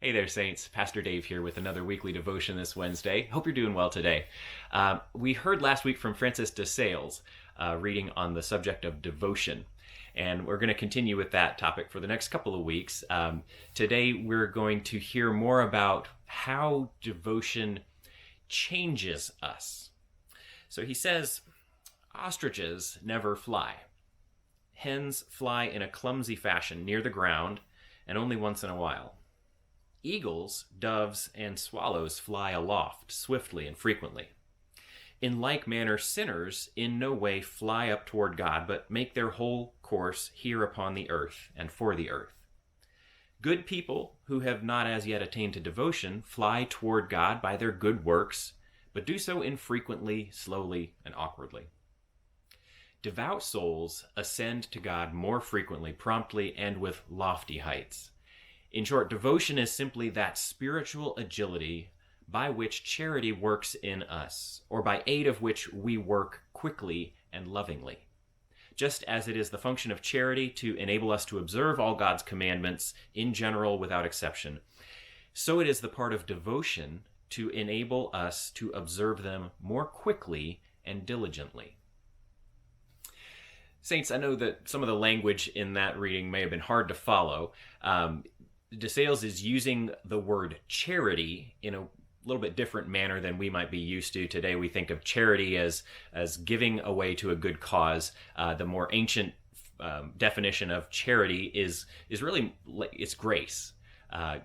Hey there, Saints. Pastor Dave here with another weekly devotion this Wednesday. Hope you're doing well today. We heard last week from Francis de Sales reading on the subject of devotion, and we're going to continue with that topic for the next couple of weeks. Today, we're going to hear more about how devotion changes us. So he says, ostriches never fly. Hens fly in a clumsy fashion near the ground and only once in a while. Eagles, doves, and swallows fly aloft, swiftly and frequently. In like manner, sinners in no way fly up toward God, but make their whole course here upon the earth and for the earth. Good people who have not as yet attained to devotion fly toward God by their good works, but do so infrequently, slowly, and awkwardly. Devout souls ascend to God more frequently, promptly, and with lofty heights. In short, devotion is simply that spiritual agility by which charity works in us, or by aid of which we work quickly and lovingly. Just as it is the function of charity to enable us to observe all God's commandments in general without exception, so it is the part of devotion to enable us to observe them more quickly and diligently. Saints, I know that some of the language in that reading may have been hard to follow. De Sales is using the word charity in a little bit different manner than we might be used to. Today we think of charity as giving away to a good cause. The more ancient definition of charity is really, it's grace.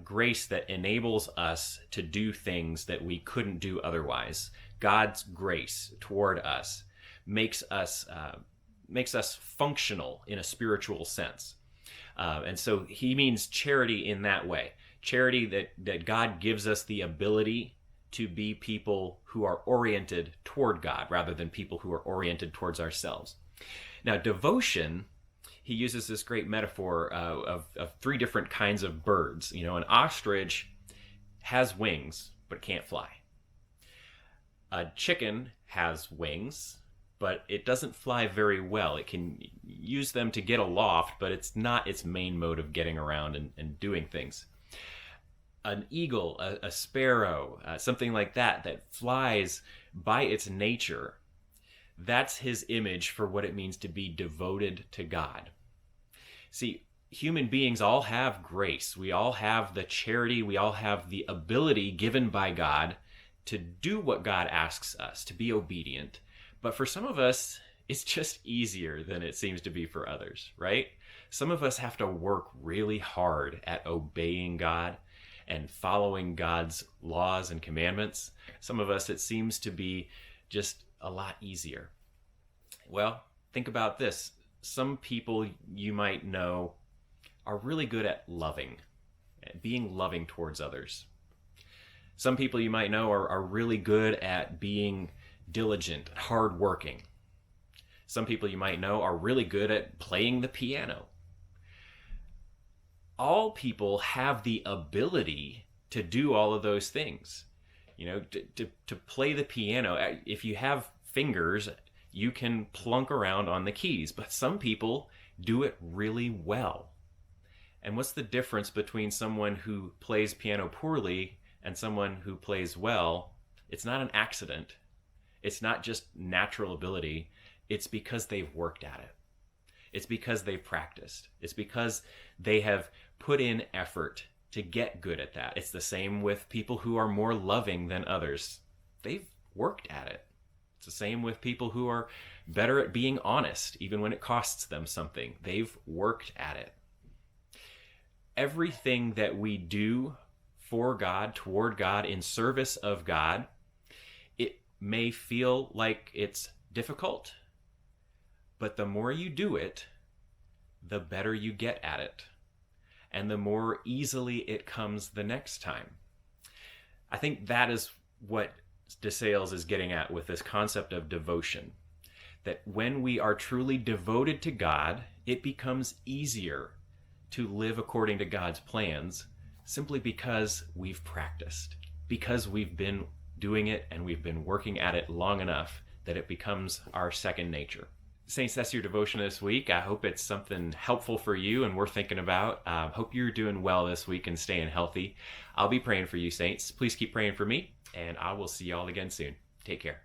Grace that enables us to do things that we couldn't do otherwise. God's grace toward us makes us functional in a spiritual sense. And so he means charity in that way. Charity that God gives us the ability to be people who are oriented toward God rather than people who are oriented towards ourselves. Now, devotion, he uses this great metaphor of three different kinds of birds. You know, an ostrich has wings but can't fly. A chicken has wings, but it doesn't fly very well. It can use them to get aloft, but it's not its main mode of getting around and doing things. An eagle, a sparrow, something like that flies by its nature, that's his image for what it means to be devoted to God. See, human beings all have grace. We all have the charity. We all have the ability given by God to do what God asks us, to be obedient. But for some of us, it's just easier than it seems to be for others, right? Some of us have to work really hard at obeying God and following God's laws and commandments. Some of us, it seems to be just a lot easier. Well, think about this. Some people you might know are really good at loving, at being loving towards others. Some people you might know are really good at being diligent, hardworking. Some people you might know are really good at playing the piano. All people have the ability to do all of those things. You know, to play the piano, if you have fingers, you can plunk around on the keys, but some people do it really well. And what's the difference between someone who plays piano poorly and someone who plays well? It's not an accident. It's not just natural ability. It's because they've worked at it. It's because they've practiced. It's because they have put in effort to get good at that. It's the same with people who are more loving than others. They've worked at it. It's the same with people who are better at being honest, even when it costs them something. They've worked at it. Everything that we do for God, toward God, in service of God, it may feel like it's difficult, but the more you do it, the better you get at it, and the more easily it comes the next time. I think that is what De Sales is getting at with this concept of devotion, that when we are truly devoted to God, it becomes easier to live according to God's plans simply because we've practiced, because we've been doing it and we've been working at it long enough that it becomes our second nature. Saints, that's your devotion this week. I hope it's something helpful for you and worth thinking about. Hope you're doing well this week and staying healthy. I'll be praying for you, Saints. Please keep praying for me, and I will see you all again soon. Take care.